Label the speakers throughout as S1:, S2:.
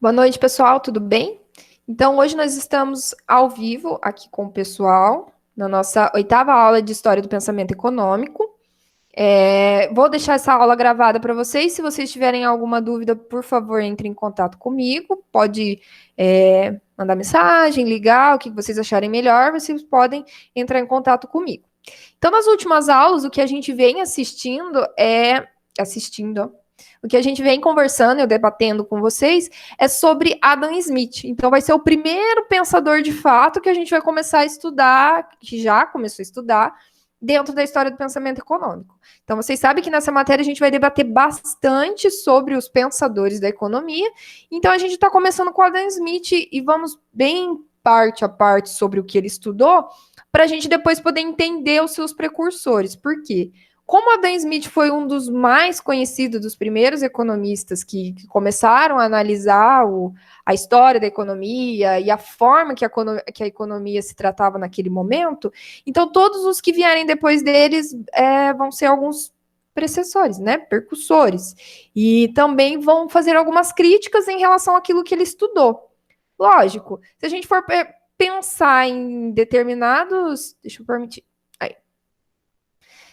S1: Boa noite, pessoal, tudo bem? Então, hoje nós estamos ao vivo aqui com o pessoal, na nossa oitava aula de História do Pensamento Econômico. Vou deixar essa aula gravada para vocês. Se vocês tiverem alguma dúvida, por favor, entre em contato comigo. Pode mandar mensagem, ligar, o que vocês acharem melhor, vocês podem entrar em contato comigo. Então, nas últimas aulas, o que a gente vem o que a gente vem conversando e debatendo com vocês é sobre Adam Smith. Então, vai ser o primeiro pensador de fato que a gente vai começar a estudar, que já começou a estudar, dentro da história do pensamento econômico. Então, vocês sabem que nessa matéria a gente vai debater bastante sobre os pensadores da economia. Então, a gente está começando com Adam Smith e vamos bem parte a parte sobre o que ele estudou, para a gente depois poder entender os seus precursores. Por quê? Como Adam Smith foi um dos mais conhecidos, dos primeiros economistas que começaram a analisar a história da economia e a forma que a economia se tratava naquele momento, então todos os que vierem depois deles vão ser alguns precessores, né, percussores, e também vão fazer algumas críticas em relação àquilo que ele estudou. Lógico, se a gente for pensar em determinados... Deixa eu permitir.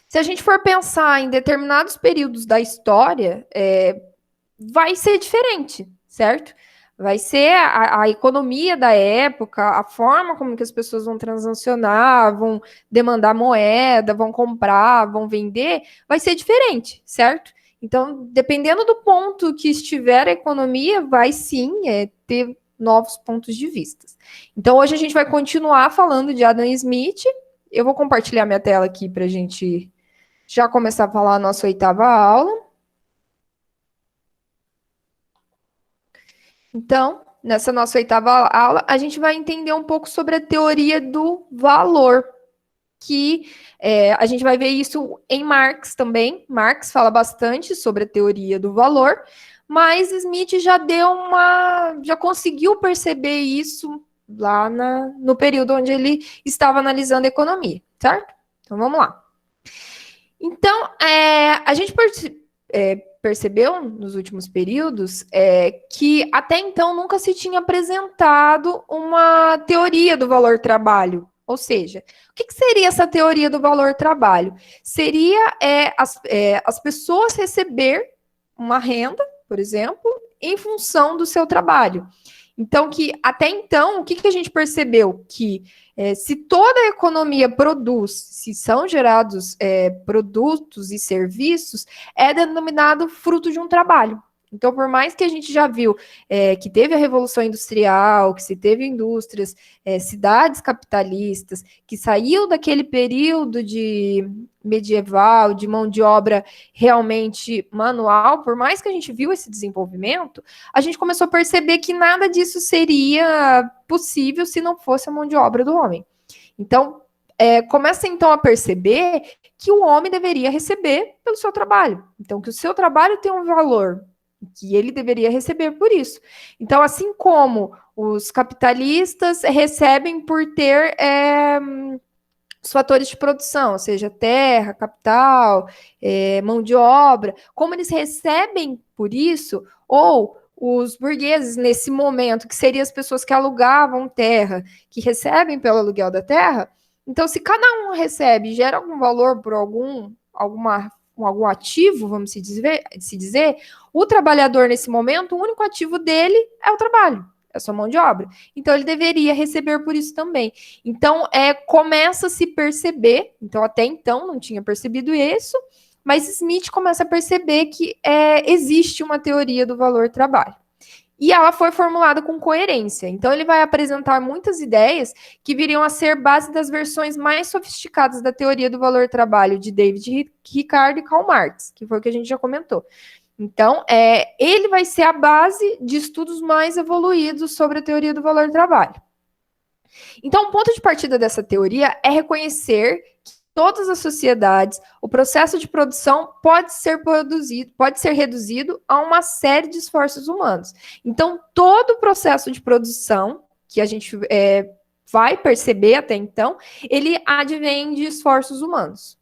S1: Se a gente for pensar em determinados períodos da história, vai ser diferente, certo? Vai ser a economia da época, a forma como que as pessoas vão transacionar, vão demandar moeda, vão comprar, vão vender, vai ser diferente, certo? Então, dependendo do ponto que estiver a economia, vai sim ter novos pontos de vista. Então, hoje a gente vai continuar falando de Adam Smith. Eu vou compartilhar minha tela aqui para a gente já começar a falar a nossa oitava aula. Então, nessa nossa oitava aula, a gente vai entender um pouco sobre a teoria do valor, que a gente vai ver isso em Marx também. Marx fala bastante sobre a teoria do valor, mas Smith já conseguiu perceber isso lá no período onde ele estava analisando a economia, certo? Então, vamos lá. Então, a gente percebeu nos últimos períodos que até então nunca se tinha apresentado uma teoria do valor trabalho. Ou seja, o que seria essa teoria do valor trabalho? Seria as pessoas receber uma renda, por exemplo, em função do seu trabalho. Então, que até então, o que a gente percebeu? Que se toda a economia produz, se são gerados produtos e serviços, é denominado fruto de um trabalho. Então, por mais que a gente já viu que teve a Revolução Industrial, que se teve indústrias, cidades capitalistas, que saiu daquele período de medieval, de mão de obra realmente manual, por mais que a gente viu esse desenvolvimento, a gente começou a perceber que nada disso seria possível se não fosse a mão de obra do homem. Então, começa então a perceber que o homem deveria receber pelo seu trabalho. Então, que o seu trabalho tem um valor, que ele deveria receber por isso. Então, assim como os capitalistas recebem por ter os fatores de produção, ou seja, terra, capital, mão de obra, como eles recebem por isso, ou os burgueses, nesse momento, que seriam as pessoas que alugavam terra, que recebem pelo aluguel da terra, então, se cada um recebe e gera algum valor por algum ativo, vamos se dizer, o trabalhador, nesse momento, o único ativo dele é o trabalho, é a sua mão de obra. Então, ele deveria receber por isso também. Então, começa a se perceber, então, até então, não tinha percebido isso, mas Smith começa a perceber que existe uma teoria do valor trabalho. E ela foi formulada com coerência. Então, ele vai apresentar muitas ideias que viriam a ser base das versões mais sofisticadas da teoria do valor trabalho de David Ricardo e Karl Marx, que foi o que a gente já comentou. Então, ele vai ser a base de estudos mais evoluídos sobre a teoria do valor trabalho. Então, o ponto de partida dessa teoria é reconhecer que todas as sociedades, o processo de produção pode ser reduzido a uma série de esforços humanos. Então, todo o processo de produção que a gente vai perceber até então, ele advém de esforços humanos.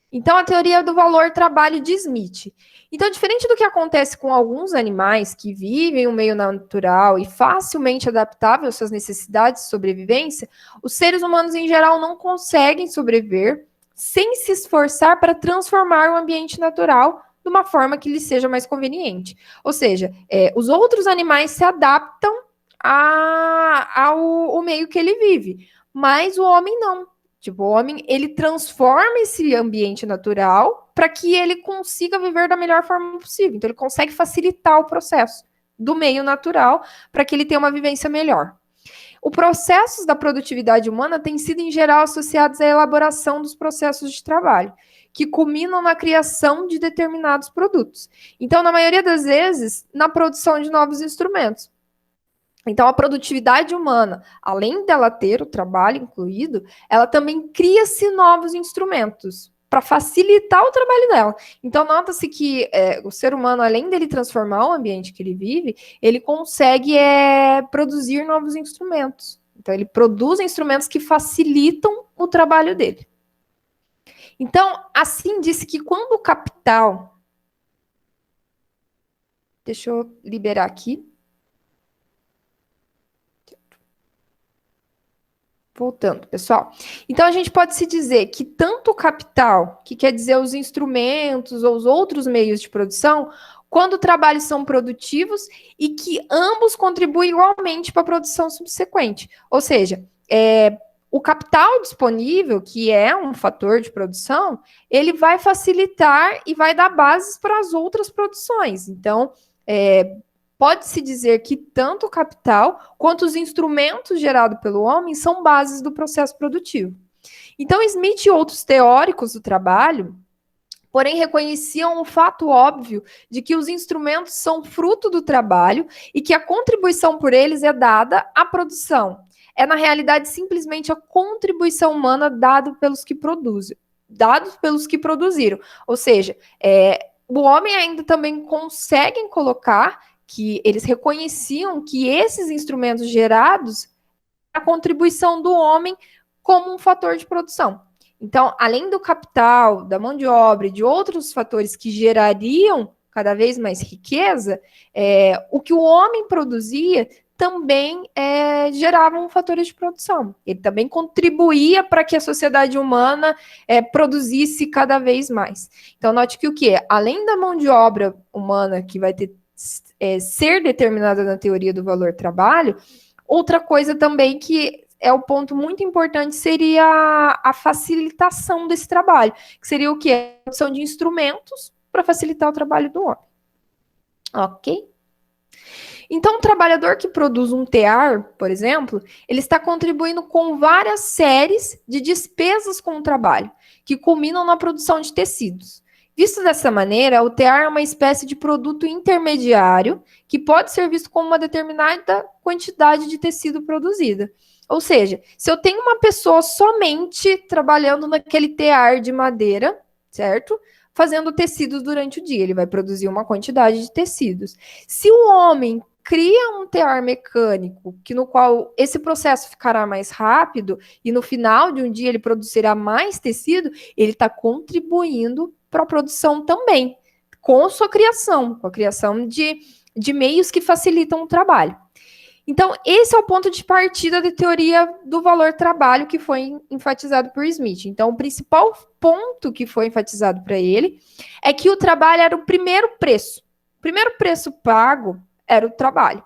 S1: Então, a teoria do valor trabalho de Smith. Então, diferente do que acontece com alguns animais que vivem em um meio natural e facilmente adaptável às suas necessidades de sobrevivência, os seres humanos, em geral, não conseguem sobreviver sem se esforçar para transformar o ambiente natural de uma forma que lhes seja mais conveniente. Ou seja, os outros animais se adaptam ao meio que ele vive, mas o homem não. Tipo, o homem, ele transforma esse ambiente natural para que ele consiga viver da melhor forma possível. Então, ele consegue facilitar o processo do meio natural para que ele tenha uma vivência melhor. Os processos da produtividade humana têm sido, em geral, associados à elaboração dos processos de trabalho, que culminam na criação de determinados produtos. Então, na maioria das vezes, na produção de novos instrumentos. Então, a produtividade humana, além dela ter o trabalho incluído, ela também cria-se novos instrumentos para facilitar o trabalho dela. Então, nota-se que o ser humano, além dele transformar o ambiente que ele vive, ele consegue produzir novos instrumentos. Então, ele produz instrumentos que facilitam o trabalho dele. Então, assim, disse que quando o capital... Deixa eu liberar aqui. Voltando, pessoal. Então, a gente pode se dizer que tanto o capital, que quer dizer os instrumentos ou os outros meios de produção, quando trabalhos são produtivos e que ambos contribuem igualmente para a produção subsequente. Ou seja, o capital disponível, que é um fator de produção, ele vai facilitar e vai dar bases para as outras produções. Então, pode-se dizer que tanto o capital quanto os instrumentos gerados pelo homem são bases do processo produtivo. Então, Smith e outros teóricos do trabalho, porém, reconheciam o fato óbvio de que os instrumentos são fruto do trabalho e que a contribuição por eles é dada à produção. É, na realidade, simplesmente a contribuição humana dada pelos que produzem, dados pelos que produziram. Ou seja, o homem ainda também consegue colocar que eles reconheciam que esses instrumentos gerados, a contribuição do homem como um fator de produção. Então, além do capital, da mão de obra e de outros fatores que gerariam cada vez mais riqueza, o que o homem produzia também geravam fatores de produção. Ele também contribuía para que a sociedade humana produzisse cada vez mais. Então, note que o quê? Além da mão de obra humana que vai ter ser determinada na teoria do valor trabalho, outra coisa também que é o ponto muito importante seria a facilitação desse trabalho, que seria o quê? A produção de instrumentos para facilitar o trabalho do homem. Ok? Então, o trabalhador que produz um tear, por exemplo, ele está contribuindo com várias séries de despesas com o trabalho, que culminam na produção de tecidos. Visto dessa maneira, o tear é uma espécie de produto intermediário que pode ser visto como uma determinada quantidade de tecido produzida. Ou seja, se eu tenho uma pessoa somente trabalhando naquele tear de madeira, certo? Fazendo tecidos durante o dia, ele vai produzir uma quantidade de tecidos. Se o homem cria um tear mecânico, no qual esse processo ficará mais rápido e no final de um dia ele produzirá mais tecido, ele está contribuindo para a produção também, com sua criação, com a criação de meios que facilitam o trabalho. Então, esse é o ponto de partida da teoria do valor trabalho que foi enfatizado por Smith. Então, o principal ponto que foi enfatizado para ele é que o trabalho era o primeiro preço. O primeiro preço pago era o trabalho.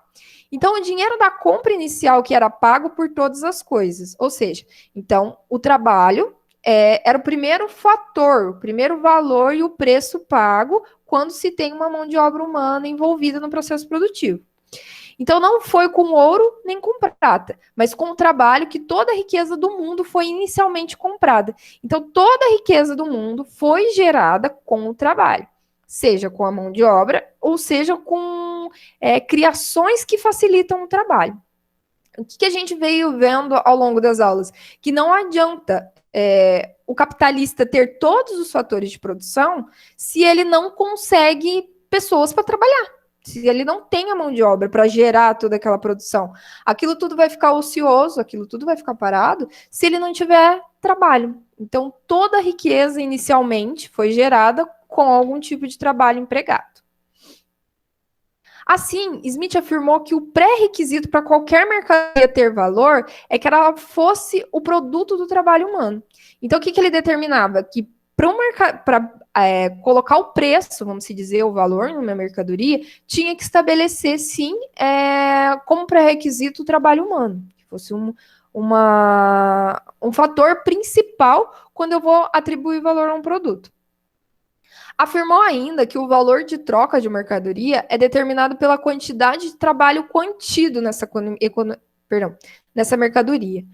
S1: Então, o dinheiro da compra inicial que era pago por todas as coisas. Ou seja, então, o trabalho era o primeiro fator, o primeiro valor e o preço pago quando se tem uma mão de obra humana envolvida no processo produtivo. Então, não foi com ouro nem com prata, mas com o trabalho que toda a riqueza do mundo foi inicialmente comprada. Então, toda a riqueza do mundo foi gerada com o trabalho, seja com a mão de obra ou seja com criações que facilitam o trabalho. O que a gente veio vendo ao longo das aulas? Que não adianta o capitalista ter todos os fatores de produção se ele não consegue pessoas para trabalhar. se ele não tem a mão de obra para gerar toda aquela produção, aquilo tudo vai ficar ocioso, aquilo tudo vai ficar parado, se ele não tiver trabalho. Então, toda a riqueza inicialmente foi gerada com algum tipo de trabalho empregado. Assim, Smith afirmou que o pré-requisito para qualquer mercadoria ter valor é que ela fosse o produto do trabalho humano. Então, o que ele determinava? Que para colocar o preço, vamos dizer, o valor numa mercadoria, tinha que estabelecer, sim, como pré-requisito o trabalho humano, que fosse um fator principal quando eu vou atribuir valor a um produto. Afirmou ainda que o valor de troca de mercadoria é determinado pela quantidade de trabalho contido nessa mercadoria,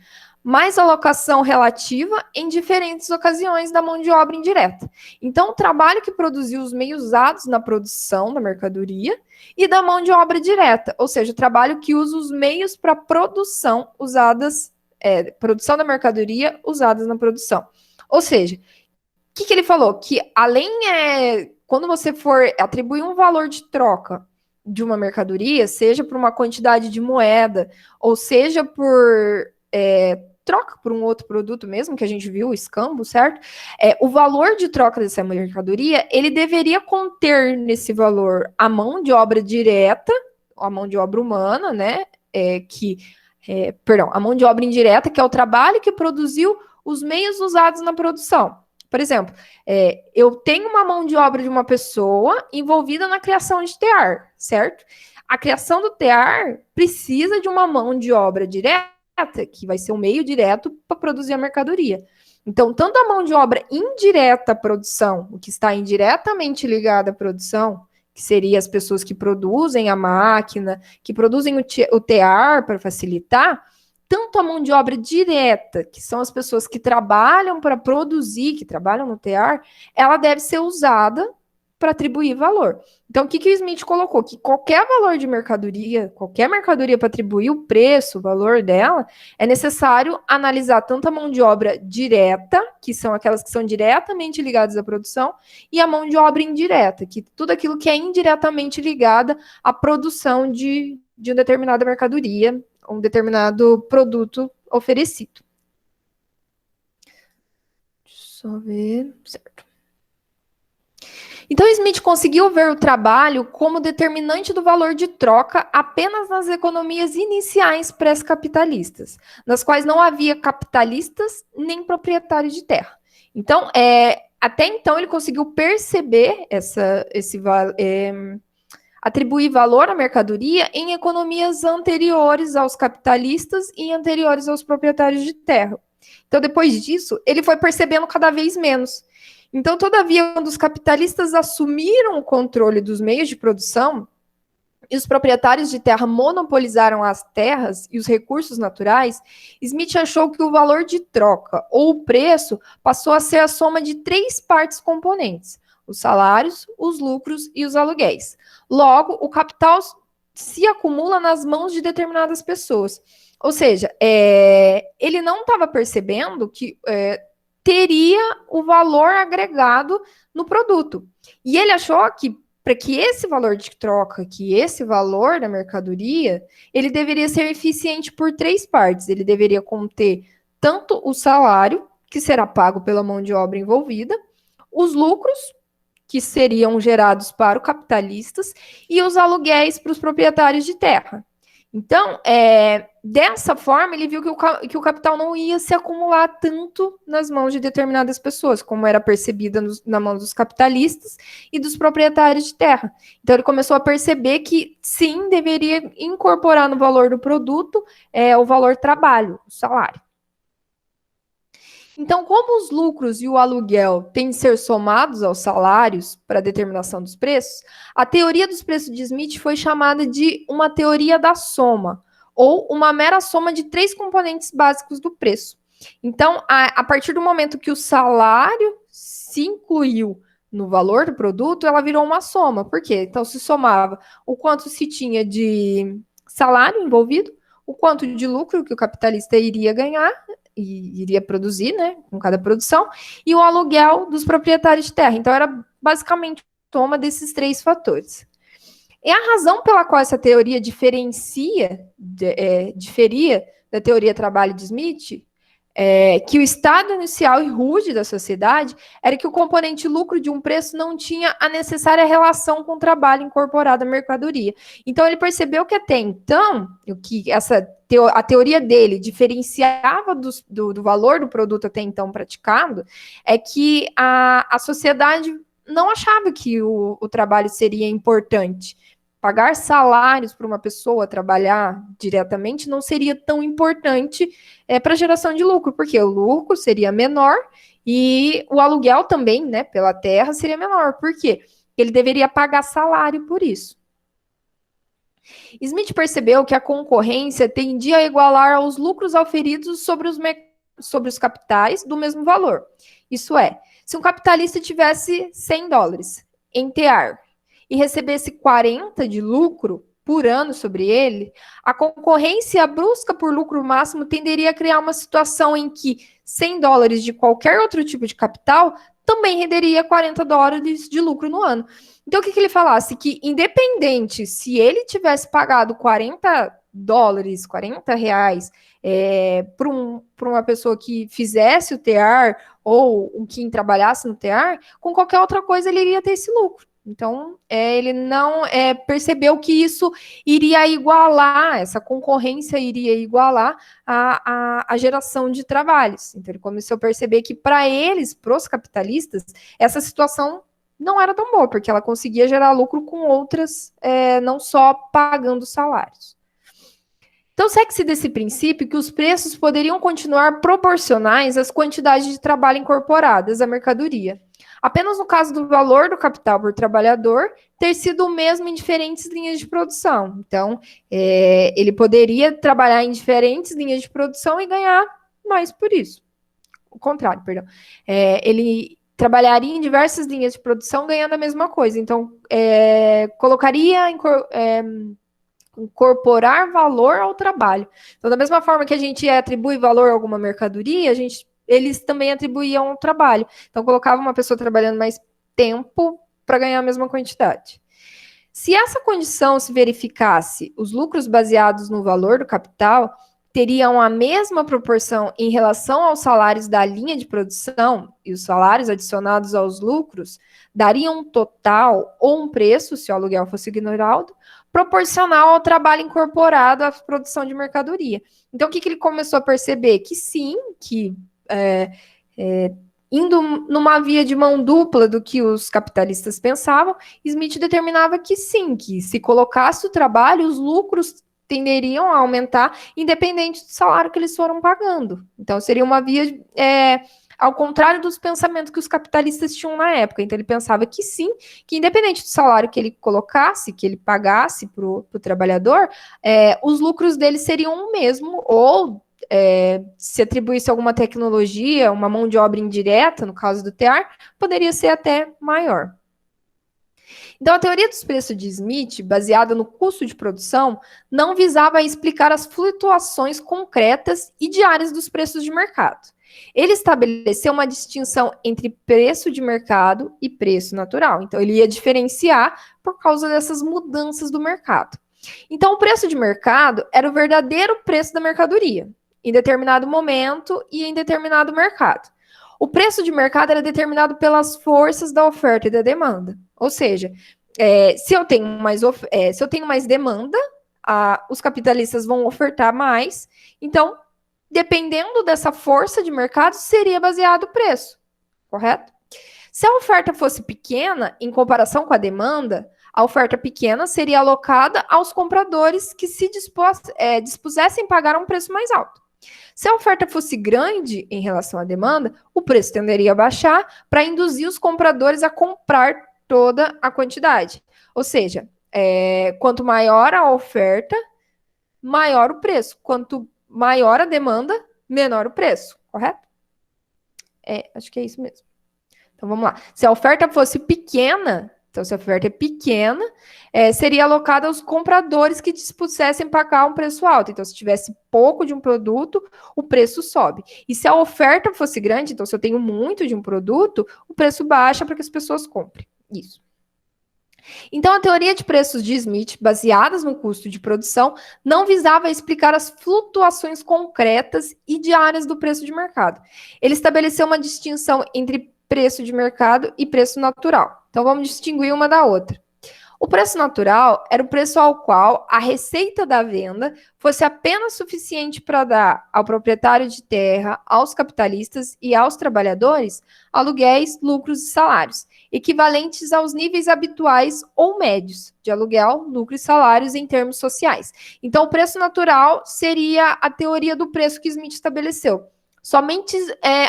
S1: mais alocação relativa em diferentes ocasiões da mão de obra indireta. Então, o trabalho que produziu os meios usados na produção da mercadoria e da mão de obra direta, ou seja, o trabalho que usa os meios para produção produção da mercadoria usadas na produção. Ou seja, o que ele falou? Que quando você for atribuir um valor de troca de uma mercadoria, seja por uma quantidade de moeda, ou seja por troca por um outro produto mesmo, que a gente viu, o escambo, certo? O valor de troca dessa mercadoria, ele deveria conter nesse valor a mão de obra direta, a mão de obra humana, né? A mão de obra indireta, que é o trabalho que produziu os meios usados na produção. Por exemplo, eu tenho uma mão de obra de uma pessoa envolvida na criação de tear, certo? A criação do tear precisa de uma mão de obra direta, que vai ser um meio direto para produzir a mercadoria. Então, tanto a mão de obra indireta à produção, o que está indiretamente ligado à produção, que seria as pessoas que produzem a máquina, que produzem o tear para facilitar, tanto a mão de obra direta, que são as pessoas que trabalham para produzir, que trabalham no tear, ela deve ser usada para atribuir valor. Então, o que o Smith colocou? Que qualquer valor de mercadoria, qualquer mercadoria para atribuir o preço, o valor dela, é necessário analisar tanto a mão de obra direta, que são aquelas que são diretamente ligadas à produção, e a mão de obra indireta, que tudo aquilo que é indiretamente ligada à produção de uma determinada mercadoria, um determinado produto oferecido. Deixa eu só ver. Certo. Então, Smith conseguiu ver o trabalho como determinante do valor de troca apenas nas economias iniciais pré-capitalistas, nas quais não havia capitalistas nem proprietários de terra. Então, até então, ele conseguiu perceber atribuir valor à mercadoria em economias anteriores aos capitalistas e anteriores aos proprietários de terra. Então, depois disso, ele foi percebendo cada vez menos. Então, todavia, quando os capitalistas assumiram o controle dos meios de produção e os proprietários de terra monopolizaram as terras e os recursos naturais, Smith achou que o valor de troca, ou o preço, passou a ser a soma de 3 partes componentes: os salários, os lucros e os aluguéis. Logo, o capital se acumula nas mãos de determinadas pessoas. Ou seja, ele não estava percebendo que teria o valor agregado no produto. E ele achou que, para que esse valor de troca, que esse valor da mercadoria, ele deveria ser eficiente por 3 partes. Ele deveria conter tanto o salário, que será pago pela mão de obra envolvida, os lucros, que seriam gerados para os capitalistas, e os aluguéis para os proprietários de terra. Então, dessa forma, ele viu que o capital não ia se acumular tanto nas mãos de determinadas pessoas, como era percebida na mão dos capitalistas e dos proprietários de terra. Então, ele começou a perceber que, sim, deveria incorporar no valor do produto o valor trabalho, o salário. Então, como os lucros e o aluguel têm de ser somados aos salários para a determinação dos preços, a teoria dos preços de Smith foi chamada de uma teoria da soma, ou uma mera soma de 3 componentes básicos do preço. Então, a partir do momento que o salário se incluiu no valor do produto, ela virou uma soma. Por quê? Então, se somava o quanto se tinha de salário envolvido, o quanto de lucro que o capitalista iria ganhar, e iria produzir, né, com cada produção, e o aluguel dos proprietários de terra. Então, era basicamente a soma desses 3 fatores. E a razão pela qual essa teoria diferia da teoria trabalho de Smith, que o estado inicial e rude da sociedade era que o componente lucro de um preço não tinha a necessária relação com o trabalho incorporado à mercadoria. Então, ele percebeu que até então, a teoria dele diferenciava do valor do produto até então praticado, é que a sociedade não achava que o trabalho seria importante. Pagar salários para uma pessoa trabalhar diretamente não seria tão importante para a geração de lucro, porque o lucro seria menor e o aluguel também, né, pela terra, seria menor. Por quê? Ele deveria pagar salário por isso. Smith percebeu que a concorrência tendia a igualar aos lucros auferidos sobre os capitais do mesmo valor. Isso é, se um capitalista tivesse $100 em tear e recebesse 40 de lucro por ano sobre ele, a concorrência brusca por lucro máximo tenderia a criar uma situação em que $100 de qualquer outro tipo de capital também renderia $40 de lucro no ano. Então, o que ele falasse? Que independente se ele tivesse pagado $40, R$ 40, para uma pessoa que fizesse o tear ou quem trabalhasse no tear, com qualquer outra coisa ele iria ter esse lucro. Então, ele não percebeu que isso iria igualar, essa concorrência iria igualar a geração de trabalhos. Então, ele começou a perceber que, para eles, para os capitalistas, essa situação não era tão boa, porque ela conseguia gerar lucro com outras, não só pagando salários. Então, segue-se desse princípio que os preços poderiam continuar proporcionais às quantidades de trabalho incorporadas à mercadoria. Apenas no caso do valor do capital por trabalhador ter sido o mesmo em diferentes linhas de produção. Então, ele poderia trabalhar em diferentes linhas de produção e ganhar mais por isso. O contrário, perdão. Ele trabalharia em diversas linhas de produção ganhando a mesma coisa. Então, colocaria incorporar valor ao trabalho. Então, da mesma forma que a gente atribui valor a alguma mercadoria, eles também atribuíam ao trabalho. Então, colocava uma pessoa trabalhando mais tempo para ganhar a mesma quantidade. Se essa condição se verificasse, os lucros baseados no valor do capital teriam a mesma proporção em relação aos salários da linha de produção e os salários adicionados aos lucros dariam um total ou um preço, se o aluguel fosse ignorado, proporcional ao trabalho incorporado à produção de mercadoria. Então, o que ele começou a perceber? Que sim, que indo numa via de mão dupla do que os capitalistas pensavam, Smith determinava que sim, que se colocasse o trabalho, os lucros tenderiam a aumentar, independente do salário que eles foram pagando. Então, seria uma via ao contrário dos pensamentos que os capitalistas tinham na época. Então, ele pensava que sim, que independente do salário que ele colocasse, que ele pagasse para o trabalhador, os lucros dele seriam o mesmo, ou se atribuísse alguma tecnologia, uma mão de obra indireta, no caso do tear, poderia ser até maior. Então, a teoria dos preços de Smith, baseada no custo de produção, não visava explicar as flutuações concretas e diárias dos preços de mercado. Ele estabeleceu uma distinção entre preço de mercado e preço natural. Então, ele ia diferenciar por causa dessas mudanças do mercado. Então, o preço de mercado era o verdadeiro preço da mercadoria, em determinado momento e em determinado mercado. O preço de mercado era determinado pelas forças da oferta e da demanda. Ou seja, se eu tenho mais demanda, os capitalistas vão ofertar mais. Então, dependendo dessa força de mercado, seria baseado o preço, correto? Se a oferta fosse pequena, em comparação com a demanda, a oferta pequena seria alocada aos compradores que se dispusessem a pagar um preço mais alto. Se a oferta fosse grande em relação à demanda, o preço tenderia a baixar para induzir os compradores a comprar toda a quantidade. Ou seja, quanto maior a oferta, maior o preço. Quanto maior a demanda, menor o preço, correto? Acho que é isso mesmo. Então, vamos lá. Se a oferta fosse pequena, então se a oferta é pequena, seria alocada aos compradores que dispusessem pagar um preço alto. Então, se tivesse pouco de um produto, o preço sobe. E se a oferta fosse grande, então se eu tenho muito de um produto, o preço baixa para que as pessoas comprem. Isso. Então, a teoria de preços de Smith, baseadas no custo de produção, não visava explicar as flutuações concretas e diárias do preço de mercado. Ele estabeleceu uma distinção entre preço de mercado e preço natural. Então, vamos distinguir uma da outra. O preço natural era o preço ao qual a receita da venda fosse apenas suficiente para dar ao proprietário de terra, aos capitalistas e aos trabalhadores aluguéis, lucros e salários, equivalentes aos níveis habituais ou médios de aluguel, lucro e salários em termos sociais. Então, o preço natural seria a teoria do preço que Smith estabeleceu. Somente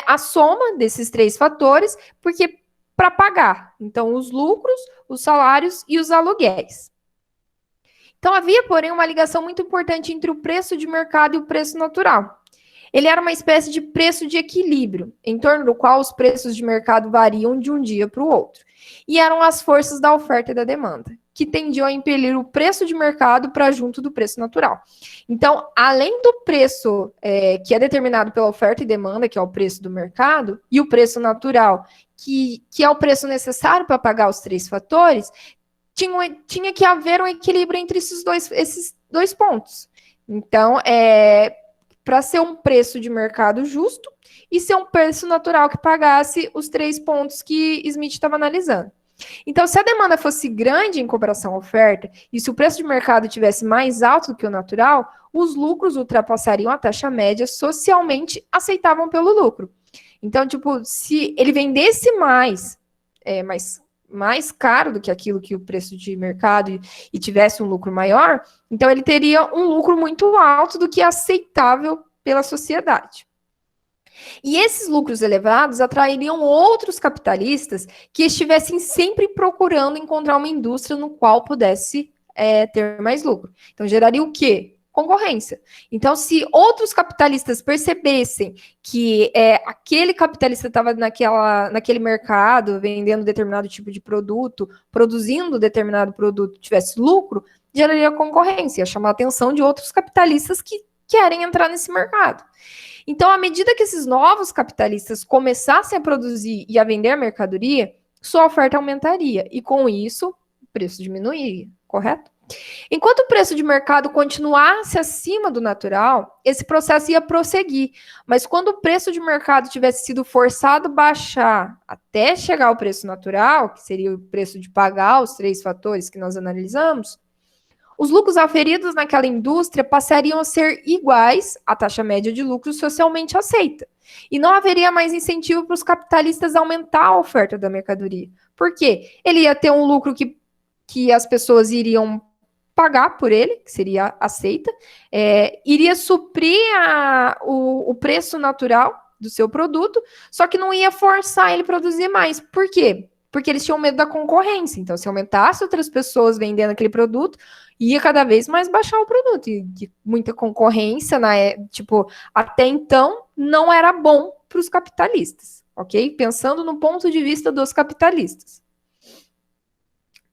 S1: a soma desses três fatores, porque para pagar, então, os lucros, os salários e os aluguéis. Então, havia, porém, uma ligação muito importante entre o preço de mercado e o preço natural. Ele era uma espécie de preço de equilíbrio, em torno do qual os preços de mercado variam de um dia para o outro. E eram as forças da oferta e da demanda, que tendiam a impelir o preço de mercado para junto do preço natural. Então, além do preço que é determinado pela oferta e demanda, que é o preço do mercado, e o preço natural, que é o preço necessário para pagar os três fatores, tinha que haver um equilíbrio entre esses dois pontos. Então, para ser um preço de mercado justo e ser um preço natural que pagasse os três pontos que Smith estava analisando. Então, se a demanda fosse grande em comparação à oferta e se o preço de mercado tivesse mais alto do que o natural, os lucros ultrapassariam a taxa média socialmente aceitável pelo lucro. Então, tipo, se ele vendesse mais caro do que aquilo que o preço de mercado e tivesse um lucro maior, então ele teria um lucro muito alto do que é aceitável pela sociedade. E esses lucros elevados atrairiam outros capitalistas que estivessem sempre procurando encontrar uma indústria no qual pudesse ter mais lucro. Então, geraria o quê? Concorrência. Então, se outros capitalistas percebessem que aquele capitalista estava naquele mercado, vendendo determinado tipo de produto, produzindo determinado produto, tivesse lucro, geraria concorrência, chamar a atenção de outros capitalistas que querem entrar nesse mercado. Então, à medida que esses novos capitalistas começassem a produzir e a vender mercadoria, sua oferta aumentaria, e com isso, o preço diminuiria, correto? Enquanto o preço de mercado continuasse acima do natural, esse processo ia prosseguir. Mas quando o preço de mercado tivesse sido forçado a baixar até chegar ao preço natural, que seria o preço de pagar os três fatores que nós analisamos, os lucros aferidos naquela indústria passariam a ser iguais à taxa média de lucro socialmente aceita. E não haveria mais incentivo para os capitalistas a aumentar a oferta da mercadoria. Por quê? Ele ia ter um lucro que as pessoas iriam pagar por ele, que seria aceita, iria suprir o preço natural do seu produto, só que não ia forçar ele a produzir mais. Por quê? Porque eles tinham medo da concorrência. Então, se aumentasse outras pessoas vendendo aquele produto, ia cada vez mais baixar o produto. E muita concorrência, até então, não era bom para os capitalistas, ok? Pensando no ponto de vista dos capitalistas.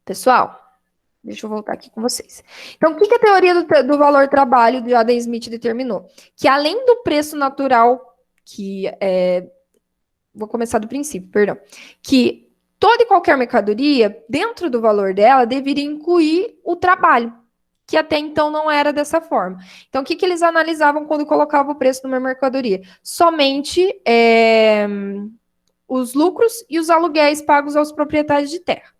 S1: Pessoal, deixa eu voltar aqui com vocês. Então, o que a teoria do valor trabalho de Adam Smith determinou? Que além do preço natural, vou começar do princípio, perdão. Que toda e qualquer mercadoria, dentro do valor dela, deveria incluir o trabalho, que até então não era dessa forma. Então, o que eles analisavam quando colocavam o preço numa mercadoria? Somente os lucros e os aluguéis pagos aos proprietários de terra.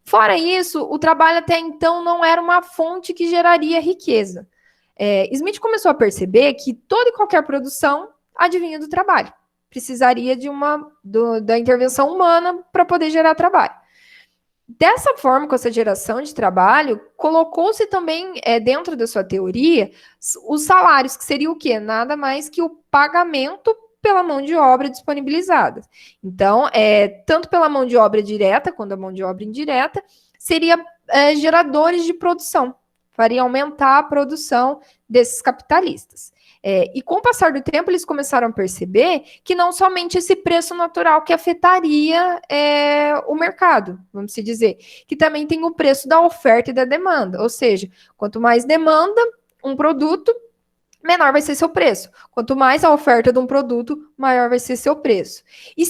S1: Fora isso, o trabalho até então não era uma fonte que geraria riqueza. Smith começou a perceber que toda e qualquer produção advinha do trabalho. Precisaria da intervenção humana para poder gerar trabalho. Dessa forma, com essa geração de trabalho, colocou-se também, dentro da sua teoria, os salários, que seria o quê? Nada mais que o pagamento pela mão de obra disponibilizada. Então, tanto pela mão de obra direta, quanto a mão de obra indireta, seria geradores de produção, faria aumentar a produção desses capitalistas. E com o passar do tempo, eles começaram a perceber que não somente esse preço natural que afetaria o mercado, vamos se dizer, que também tem o preço da oferta e da demanda, ou seja, quanto mais demanda um produto, menor vai ser seu preço. Quanto mais a oferta de um produto, maior vai ser seu preço. E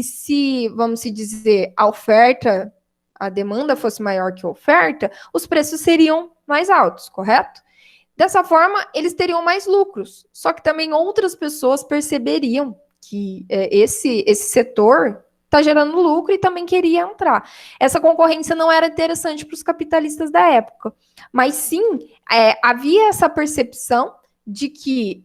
S1: se vamos se dizer, a oferta a demanda fosse maior que a oferta, os preços seriam mais altos, correto? Dessa forma, eles teriam mais lucros. Só que também outras pessoas perceberiam que esse setor está gerando lucro e também queria entrar. Essa concorrência não era interessante para os capitalistas da época, mas sim havia essa percepção de que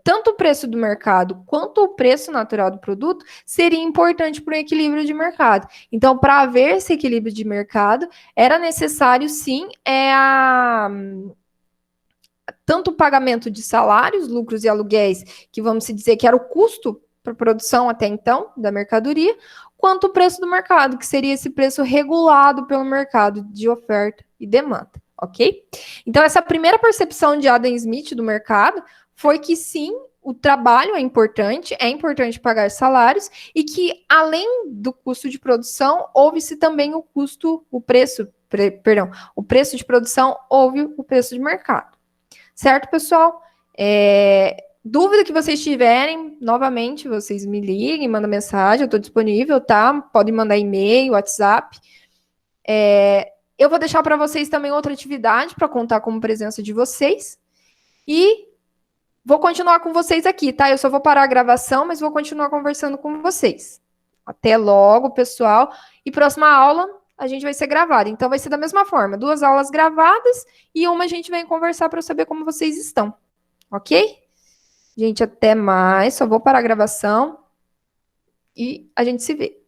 S1: tanto o preço do mercado quanto o preço natural do produto seria importante para o equilíbrio de mercado. Então, para haver esse equilíbrio de mercado, era necessário, sim, tanto o pagamento de salários, lucros e aluguéis, que vamos dizer que era o custo para produção até então da mercadoria, quanto o preço do mercado, que seria esse preço regulado pelo mercado de oferta e demanda, ok? Então, essa primeira percepção de Adam Smith do mercado foi que sim, o trabalho é importante pagar salários, e que além do custo de produção, houve-se também o preço de produção, houve o preço de mercado. Certo, pessoal? Dúvida que vocês tiverem, novamente, vocês me liguem, mandam mensagem, eu estou disponível, tá? Podem mandar e-mail, WhatsApp. Eu vou deixar para vocês também outra atividade para contar como presença de vocês. E vou continuar com vocês aqui, tá? Eu só vou parar a gravação, mas vou continuar conversando com vocês. Até logo, pessoal. E próxima aula a gente vai ser gravada. Então, vai ser da mesma forma. 2 aulas gravadas e uma a gente vai conversar para saber como vocês estão. Ok? Gente, até mais. Só vou parar a gravação e a gente se vê.